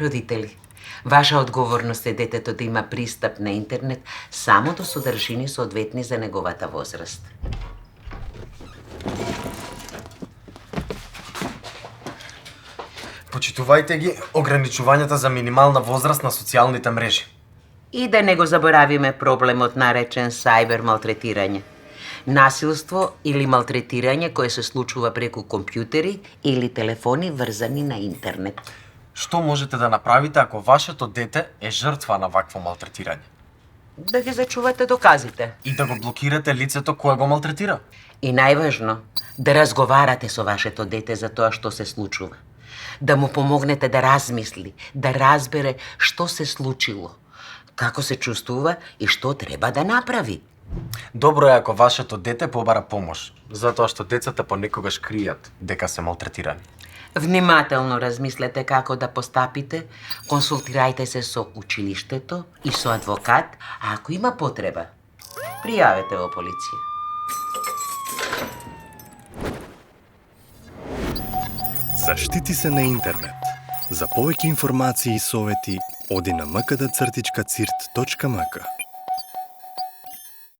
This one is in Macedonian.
Родители, ваша одговорност е детето да има пристап на интернет само до содржини соодветни за неговата возраст. Почитувајте ги ограничувањата за минимална возраст на социјалните мрежи. И да не го заборавиме проблемот наречен сајбер малтретирање. Насилство или малтретирање кое се случува преку компјутери или телефони врзани на интернет. Што можете да направите ако вашето дете е жртва на вакво малтретирање? Да ги зачувате доказите. И да го блокирате лицето кое го малтретира? И најважно, да разговарате со вашето дете за тоа што се случува. Да му помогнете да размисли, да разбере што се случило, како се чувствува и што треба да направи. Добро е ако вашето дете побара помош, затоа што децата понекогаш кријат дека се малтретирани. Внимателно размислете како да постапите, консултирајте се со училиштето и со адвокат, а ако има потреба, пријавете во полиција. Заштити се на интернет. За повеќе информации и совети, оди на mkd-cirt.mk.